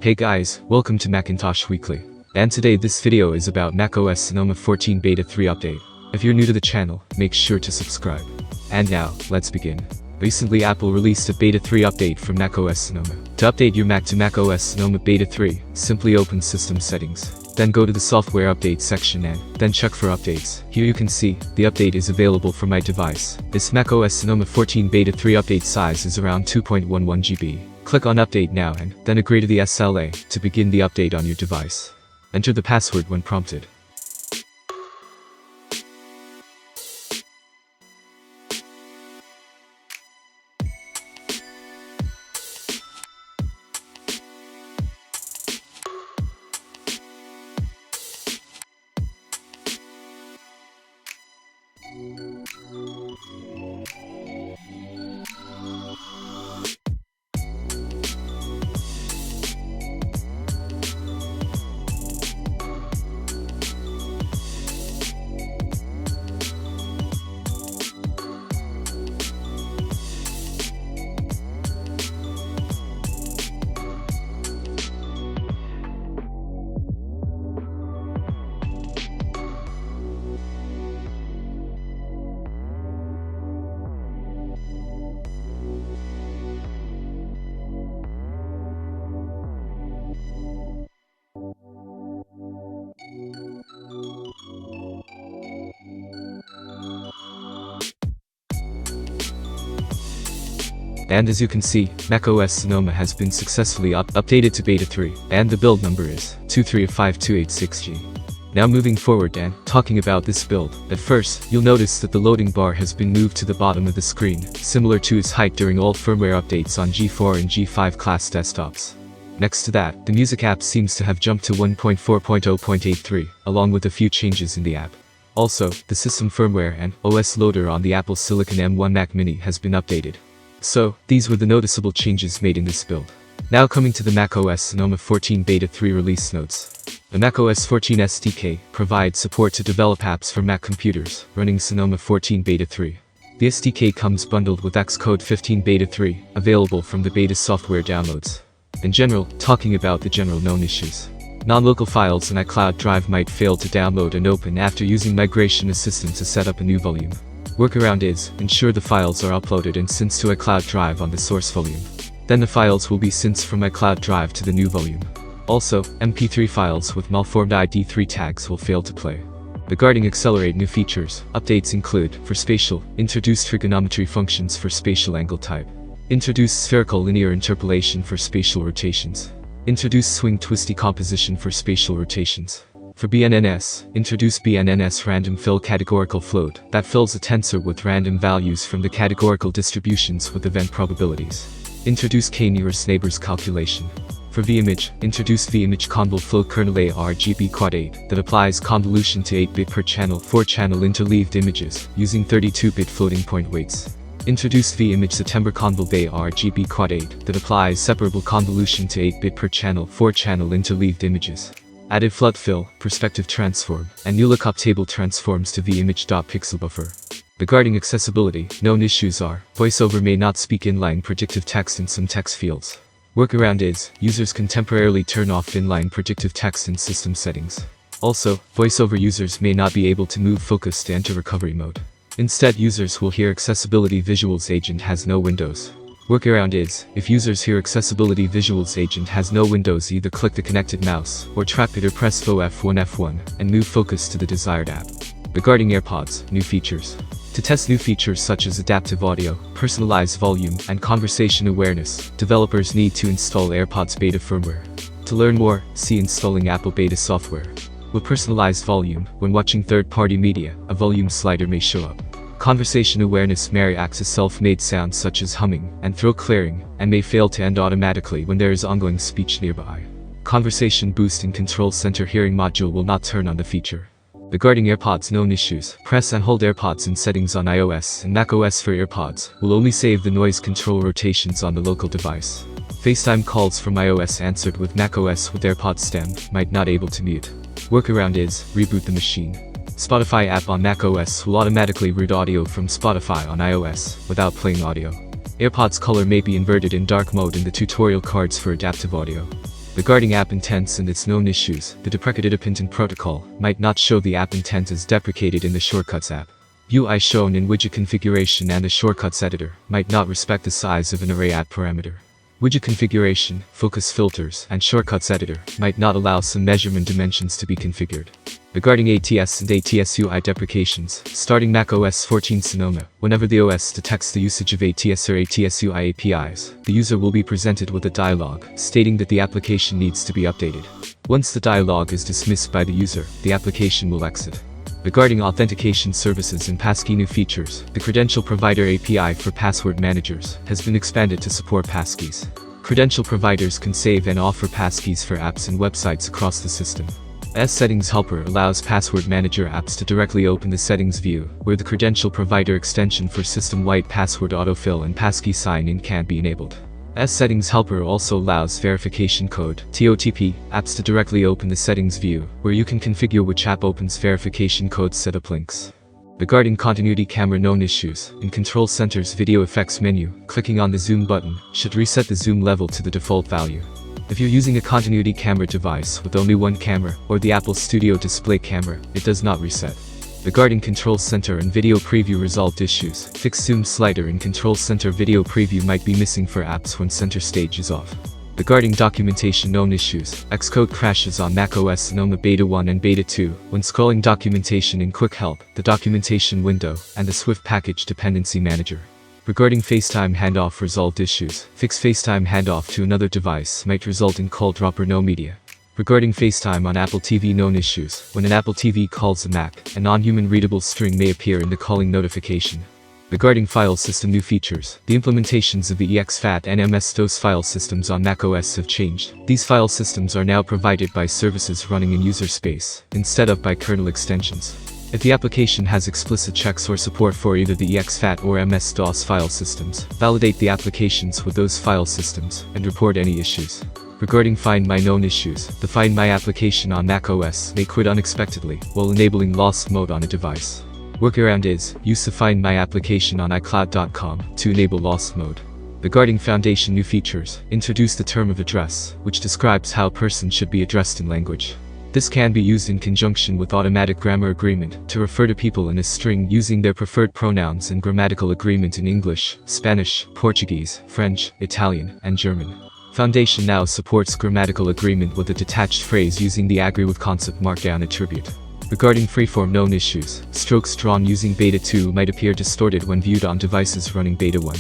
Hey guys, welcome to Macintosh Weekly. And today this video is about macOS Sonoma 14 Beta 3 update. If you're new to the channel, make sure to subscribe. And now, let's begin. Recently Apple released a Beta 3 update for macOS Sonoma. To update your Mac to macOS Sonoma Beta 3, simply open System Settings. Then go to the Software Update section and then check for updates. Here you can see, the update is available for my device. This macOS Sonoma 14 Beta 3 update size is around 2.11 GB. Click on Update Now and then agree to the SLA to begin the update on your device. Enter the password when prompted. And as you can see, macOS Sonoma has been successfully updated to Beta 3, and the build number is 23A5286g. Now moving forward and talking about this build, at first, you'll notice that the loading bar has been moved to the bottom of the screen, similar to its height during old firmware updates on G4 and G5 class desktops. Next to that, the music app seems to have jumped to 1.4.0.83, along with a few changes in the app. Also, the system firmware and OS loader on the Apple Silicon M1 Mac Mini has been updated. So, these were the noticeable changes made in this build. Now coming to the macOS Sonoma 14 Beta 3 release notes. The macOS 14 SDK provides support to develop apps for Mac computers running Sonoma 14 Beta 3. The SDK comes bundled with Xcode 15 Beta 3, available from the beta software downloads. In general, talking about the general known issues. Non-local files in iCloud Drive might fail to download and open after using Migration Assistant to set up a new volume. Workaround is, ensure the files are uploaded and synced to iCloud Drive on the source volume. Then the files will be synced from iCloud Drive to the new volume. Also, MP3 files with malformed ID3 tags will fail to play. Regarding Accelerate new features, updates include, for spatial, introduce trigonometry functions for spatial angle type. Introduce spherical linear interpolation for spatial rotations. Introduce swing twisty composition for spatial rotations. For BNNS, introduce BNNS random fill categorical float that fills a tensor with random values from the categorical distributions with event probabilities. Introduce k-nearest neighbors calculation. For vimage, introduce vimage convol float kernel ARGB quad 8 that applies convolution to 8-bit per channel 4-channel interleaved images using 32-bit floating point weights. Introduce vimage September convol ARGB quad 8 that applies separable convolution to 8-bit per channel 4-channel interleaved images. Added flood fill, perspective transform, and new lookup table transforms to vimage.pixelbuffer. Regarding accessibility, known issues are, VoiceOver may not speak inline predictive text in some text fields. Workaround is, users can temporarily turn off inline predictive text in system settings. Also, VoiceOver users may not be able to move focus to enter recovery mode. Instead, users will hear Accessibility Visuals Agent has no windows. Workaround is, if users hear Accessibility Visuals Agent has no windows, either click the connected mouse, or trap it or press F1 and move focus to the desired app. Regarding AirPods, new features. To test new features such as adaptive audio, personalized volume, and conversation awareness, developers need to install AirPods beta firmware. To learn more, see installing Apple beta software. With personalized volume, when watching third-party media, a volume slider may show up. Conversation awareness may access self-made sounds such as humming and throat clearing, and may fail to end automatically when there is ongoing speech nearby. Conversation boost in Control Center hearing module will not turn on the feature. Regarding AirPods known issues, press and hold AirPods in settings on iOS and macOS for AirPods will only save the noise control rotations on the local device. FaceTime calls from iOS answered with macOS with AirPods stem might not able to mute. Workaround is, reboot the machine. Spotify app on macOS will automatically route audio from Spotify on iOS without playing audio. AirPods color may be inverted in dark mode in the tutorial cards for adaptive audio. Regarding app intents and its known issues, the deprecated append protocol might not show the app intent as deprecated in the Shortcuts app. UI shown in widget configuration and the Shortcuts editor might not respect the size of an array app parameter. Widget configuration, focus filters, and Shortcuts editor might not allow some measurement dimensions to be configured. Regarding ATS and ATS UI deprecations, starting macOS 14 Sonoma, whenever the OS detects the usage of ATS or ATS UI APIs, the user will be presented with a dialog stating that the application needs to be updated. Once the dialog is dismissed by the user, the application will exit. Regarding authentication services and passkey new features, the Credential Provider API for password managers has been expanded to support passkeys. Credential providers can save and offer passkeys for apps and websites across the system. Settings Helper allows password manager apps to directly open the settings view, where the credential provider extension for system-wide password autofill and passkey sign-in can be enabled. Settings Helper also allows verification code (TOTP) apps to directly open the settings view, where you can configure which app opens verification code setup links. Regarding continuity camera known issues, in Control Center's Video Effects menu, clicking on the zoom button should reset the zoom level to the default value. If you're using a continuity camera device with only one camera, or the Apple Studio display camera, it does not reset. Regarding Control Center and Video Preview resolved issues, fixed zoom slider in Control Center Video Preview might be missing for apps when center stage is off. Regarding documentation known issues, Xcode crashes on macOS Sonoma Beta 1 and Beta 2 when scrolling documentation in Quick Help, the documentation window, and the Swift Package Dependency Manager. Regarding FaceTime handoff resolved issues, fixed FaceTime handoff to another device might result in call drop or no media. Regarding FaceTime on Apple TV known issues, when an Apple TV calls a Mac, a non-human readable string may appear in the calling notification. Regarding file system new features, the implementations of the exFAT and MS-DOS file systems on macOS have changed. These file systems are now provided by services running in user space, instead of by kernel extensions. If the application has explicit checks or support for either the exFAT or MS-DOS file systems, validate the applications with those file systems, and report any issues. Regarding Find My known issues, the Find My application on macOS may quit unexpectedly while enabling lost mode on a device. Workaround is, use the Find My application on iCloud.com to enable lost mode. Regarding Foundation new features, introduce the term of address, which describes how a person should be addressed in language. This can be used in conjunction with automatic grammar agreement to refer to people in a string using their preferred pronouns and grammatical agreement in English, Spanish, Portuguese, French, Italian, and German. Foundation now supports grammatical agreement with a detached phrase using the agree with concept markdown attribute. Regarding Freeform known issues, strokes drawn using Beta 2 might appear distorted when viewed on devices running Beta 1.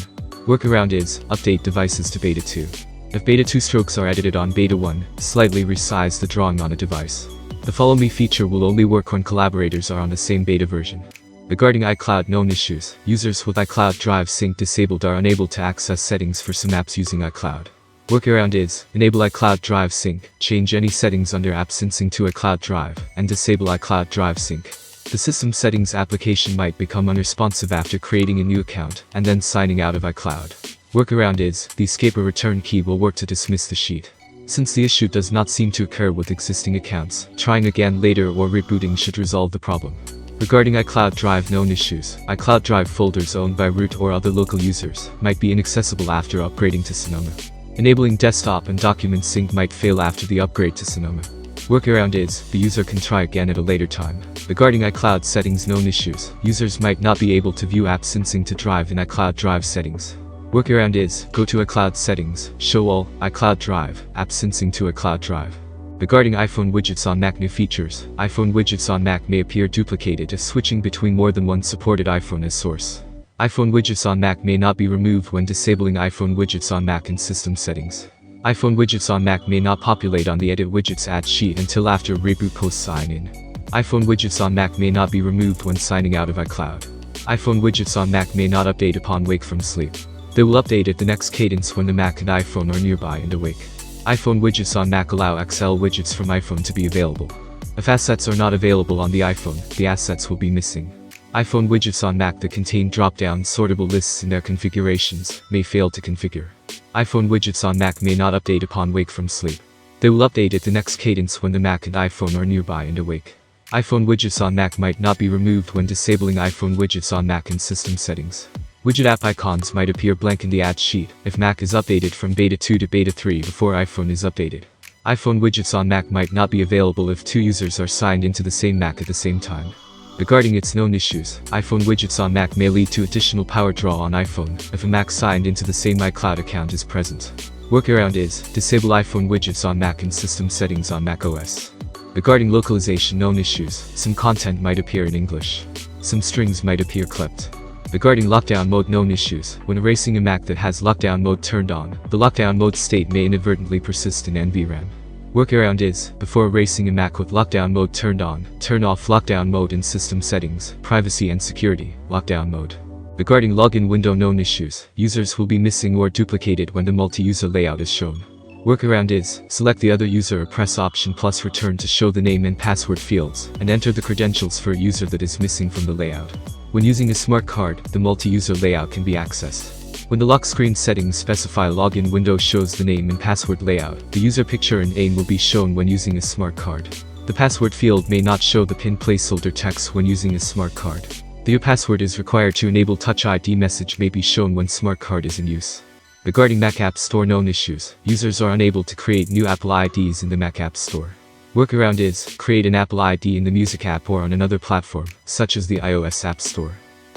Workaround is, update devices to Beta 2. If Beta 2 strokes are edited on Beta 1, slightly resize the drawing on a device. The Follow Me feature will only work when collaborators are on the same beta version. Regarding iCloud known issues, users with iCloud Drive Sync disabled are unable to access settings for some apps using iCloud. Workaround is, enable iCloud Drive Sync, change any settings under App Syncing to iCloud Drive, and disable iCloud Drive Sync. The System Settings application might become unresponsive after creating a new account, and then signing out of iCloud. Workaround is, the escape or return key will work to dismiss the sheet. Since the issue does not seem to occur with existing accounts, trying again later or rebooting should resolve the problem. Regarding iCloud Drive known issues, iCloud Drive folders owned by root or other local users might be inaccessible after upgrading to Sonoma. Enabling desktop and document sync might fail after the upgrade to Sonoma. Workaround is, the user can try again at a later time. Regarding iCloud settings known issues, users might not be able to view App Syncing to Drive in iCloud Drive settings. Workaround is, go to iCloud settings, show all, iCloud Drive, App Syncing to iCloud Drive. Regarding iPhone widgets on Mac new features, iPhone widgets on Mac may appear duplicated if switching between more than one supported iPhone as source. iPhone widgets on Mac may not be removed when disabling iPhone widgets on Mac in system settings. iPhone widgets on Mac may not populate on the Edit Widgets Add sheet until after reboot post sign-in. iPhone widgets on Mac may not be removed when signing out of iCloud. iPhone widgets on Mac may not update upon wake from sleep. They will update at the next cadence when the Mac and iPhone are nearby and awake. iPhone widgets on Mac allow XL widgets from iPhone to be available. If assets are not available on the iPhone, the assets will be missing. iPhone widgets on Mac that contain drop-down sortable lists in their configurations may fail to configure. iPhone widgets on Mac may not update upon wake from sleep. They will update at the next cadence when the Mac and iPhone are nearby and awake. iPhone widgets on Mac might not be removed when disabling iPhone widgets on Mac in system settings. Widget app icons might appear blank in the add sheet if Mac is updated from Beta 2 to Beta 3 before iPhone is updated. iPhone widgets on Mac might not be available if two users are signed into the same Mac at the same time. Regarding its known issues, iPhone widgets on Mac may lead to additional power draw on iPhone if a Mac signed into the same iCloud account is present. Workaround is, disable iPhone widgets on Mac in system settings on macOS. Regarding localization known issues, some content might appear in English. Some strings might appear clipped. Regarding lockdown mode known issues, when erasing a Mac that has lockdown mode turned on, the lockdown mode state may inadvertently persist in NVRAM. Workaround is, before erasing a Mac with lockdown mode turned on, turn off lockdown mode in system settings, privacy and security, lockdown mode. Regarding login window known issues, users will be missing or duplicated when the multi-user layout is shown. Workaround is, select the other user or press Option plus Return to show the name and password fields, and enter the credentials for a user that is missing from the layout. When using a smart card, the multi-user layout can be accessed. When the lock screen settings specify login window shows the name and password layout, the user picture and name will be shown when using a smart card. The password field may not show the pin placeholder text when using a smart card. The your password is required to enable Touch ID message may be shown when smart card is in use. Regarding Mac App Store known issues, users are unable to create new Apple IDs in the Mac App Store. Workaround is, create an Apple ID in the Music app or on another platform, such as the iOS App Store.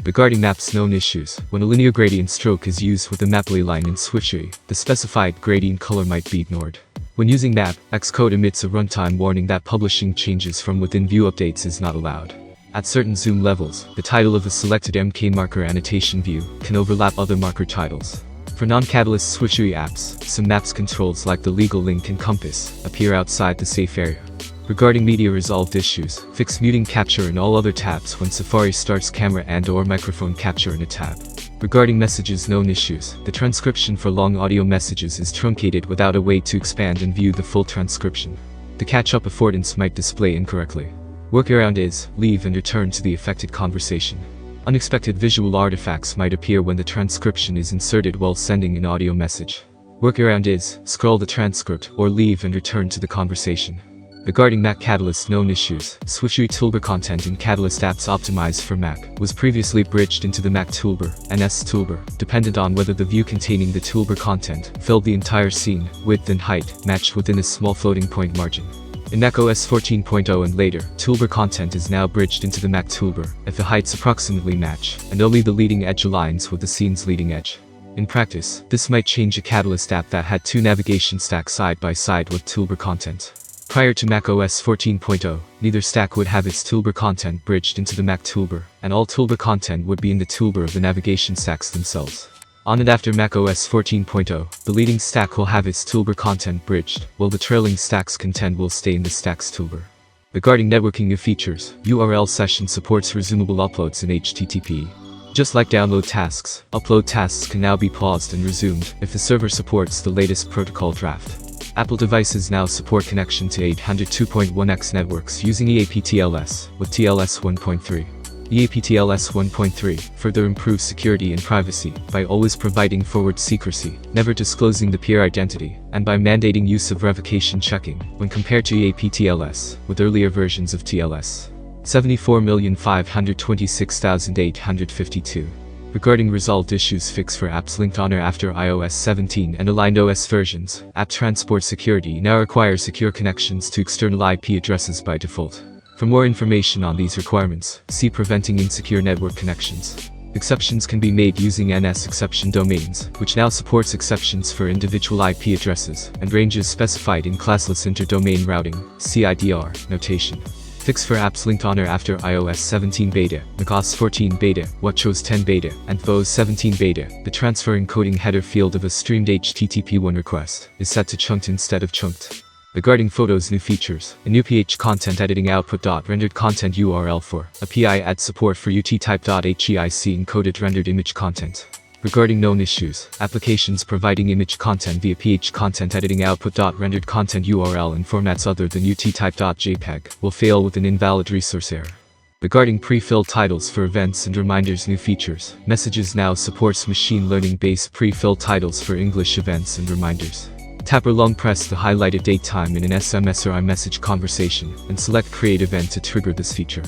Regarding maps known issues, when a linear gradient stroke is used with a maply line in Switchery, the specified gradient color might be ignored. When using map, Xcode emits a runtime warning that publishing changes from within view updates is not allowed. At certain zoom levels, the title of a selected MK marker annotation view can overlap other marker titles. For non-Catalyst Switchery apps, some maps controls like the legal link and compass appear outside the safe area. Regarding media resolved issues, fix muting capture in all other tabs when Safari starts camera and/or microphone capture in a tab. Regarding messages known issues, the transcription for long audio messages is truncated without a way to expand and view the full transcription. The catch-up affordance might display incorrectly. Workaround is, leave and return to the affected conversation. Unexpected visual artifacts might appear when the transcription is inserted while sending an audio message. Workaround is, scroll the transcript or leave and return to the conversation. Regarding Mac Catalyst known issues, Switchery toolbar content in Catalyst apps optimized for Mac was previously bridged into the Mac toolbar and S toolbar, dependent on whether the view containing the toolbar content filled the entire scene, width and height matched within a small floating point margin. In macOS 14.0 and later, toolbar content is now bridged into the Mac toolbar if the heights approximately match, and only the leading edge aligns with the scene's leading edge. In practice, this might change a Catalyst app that had two navigation stacks side by side with toolbar content. Prior to macOS 14.0, neither stack would have its toolbar content bridged into the Mac toolbar, and all toolbar content would be in the toolbar of the navigation stacks themselves. On and after macOS 14.0, the leading stack will have its toolbar content bridged, while the trailing stack's content will stay in the stack's toolbar. Regarding networking new features, URL session supports resumable uploads in HTTP. Just like download tasks, upload tasks can now be paused and resumed if the server supports the latest protocol draft. Apple devices now support connection to 802.1x networks using EAP-TLS with TLS 1.3. EAP-TLS 1.3 further improves security and privacy by always providing forward secrecy, never disclosing the peer identity, and by mandating use of revocation checking when compared to EAP-TLS with earlier versions of TLS. 74,526,852. Regarding resolved issues fixed for apps linked on or after iOS 17 and aligned OS versions, app transport security now requires secure connections to external IP addresses by default. For more information on these requirements, see Preventing Insecure Network Connections. Exceptions can be made using NS exception domains, which now supports exceptions for individual IP addresses and ranges specified in classless inter-domain routing (CIDR) notation. Fix for apps linked on or after iOS 17 beta, macOS 14 beta, WatchOS 10 beta, and tvOS 17 beta. The transfer encoding header field of a streamed HTTP1 request is set to chunked instead of chunked. Regarding photos new features, a new PH content editing output.rendered content URL for API adds support for uttype.heic encoded rendered image content. Regarding known issues, applications providing image content via PH content editing output.rendered content URL in formats other than uttype.jpg will fail with an invalid resource error. Regarding pre-filled titles for events and reminders new features, Messages now supports machine learning-based pre-filled titles for English events and reminders. Tap or long press the highlighted date time in an SMS or iMessage conversation and select Create Event to trigger this feature.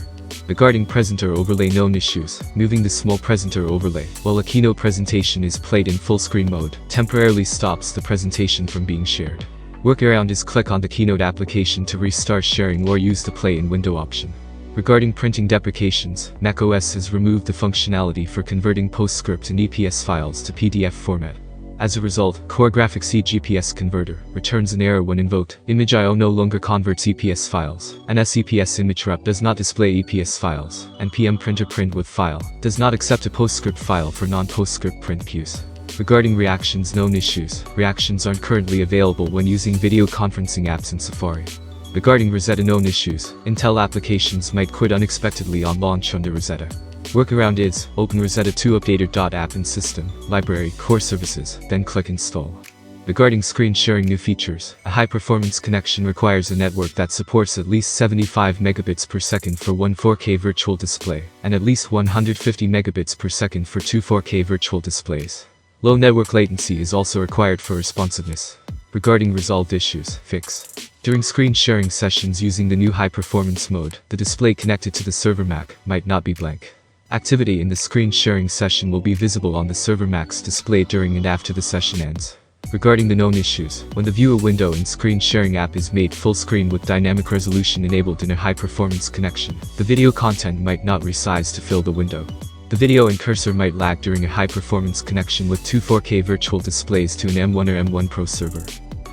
Regarding presenter overlay known issues, moving the small presenter overlay while a keynote presentation is played in full screen mode temporarily stops the presentation from being shared. Workaround is click on the Keynote application to restart sharing or use the Play in Window option. Regarding printing deprecations, macOS has removed the functionality for converting PostScript and EPS files to PDF format. As a result, Core Graphics eGPS Converter returns an error when invoked. Image.io no longer converts EPS files, and SEPS image rep does not display EPS files, and PM Printer Print with File does not accept a PostScript file for non-PostScript print queues. Regarding reactions, known issues. Reactions aren't currently available when using video conferencing apps in Safari. Regarding Rosetta, known issues. Intel applications might quit unexpectedly on launch under Rosetta. Workaround is, open Rosetta 2 updater.app in System, Library, Core Services, then click Install. Regarding screen sharing, new features. A high-performance connection requires a network that supports at least 75 megabits per second for one 4K virtual display, and at least 150 megabits per second for two 4K virtual displays. Low network latency is also required for responsiveness. Regarding resolved issues, fix. During screen sharing sessions using the new high-performance mode, the display connected to the server Mac might not be blank. Activity in the screen sharing session will be visible on the server Mac's display during and after the session ends. Regarding the known issues, when the viewer window in screen sharing app is made full screen with dynamic resolution enabled in a high-performance connection, the video content might not resize to fill the window. The video and cursor might lag during a high-performance connection with two 4K virtual displays to an M1 or M1 Pro server.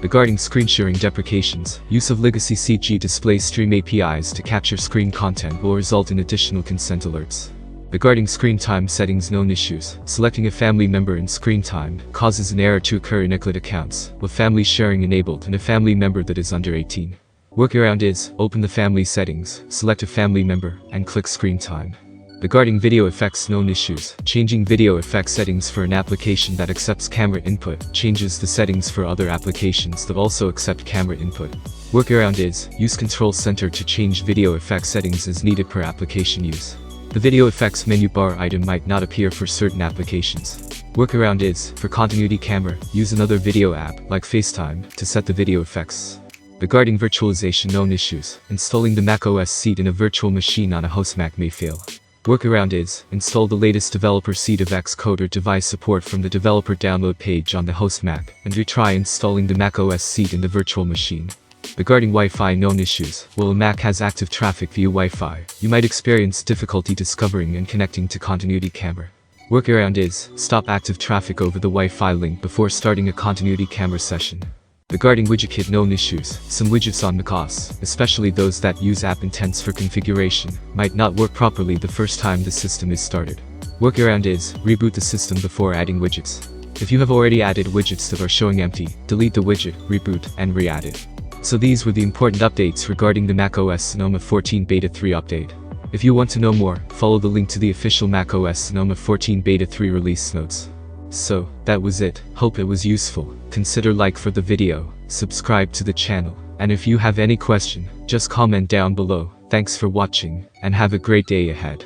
Regarding screen sharing deprecations, use of legacy CG display stream APIs to capture screen content will result in additional consent alerts. Regarding screen time settings, known issues. Selecting a family member in screen time causes an error to occur in iCloud accounts, with family sharing enabled and a family member that is under 18. Workaround is, open the family settings, select a family member, and click screen time. Regarding video effects, known issues. Changing video effect settings for an application that accepts camera input changes the settings for other applications that also accept camera input. Workaround is, use Control Center to change video effect settings as needed per application use. The video effects menu bar item might not appear for certain applications. Workaround is, for continuity camera, use another video app, like FaceTime, to set the video effects. Regarding virtualization, known issues. Installing the macOS seed in a virtual machine on a host Mac may fail. Workaround is, install the latest developer seed of Xcode or device support from the developer download page on the host Mac, and retry installing the macOS seed in the virtual machine. Regarding Wi-Fi, known issues. While a Mac has active traffic via Wi-Fi, you might experience difficulty discovering and connecting to continuity camera. Workaround is, stop active traffic over the Wi-Fi link before starting a continuity camera session. Regarding WidgetKit, known issues. Some widgets on macOS, especially those that use app intents for configuration, might not work properly the first time the system is started. Workaround is, reboot the system before adding widgets. If you have already added widgets that are showing empty, delete the widget, reboot, and re-add it. So these were the important updates regarding the macOS Sonoma 14 Beta 3 update. If you want to know more, follow the link to the official macOS Sonoma 14 Beta 3 release notes. So, that was it. Hope it was useful. Consider like for the video, subscribe to the channel, and if you have any question, just comment down below. Thanks for watching, and have a great day ahead.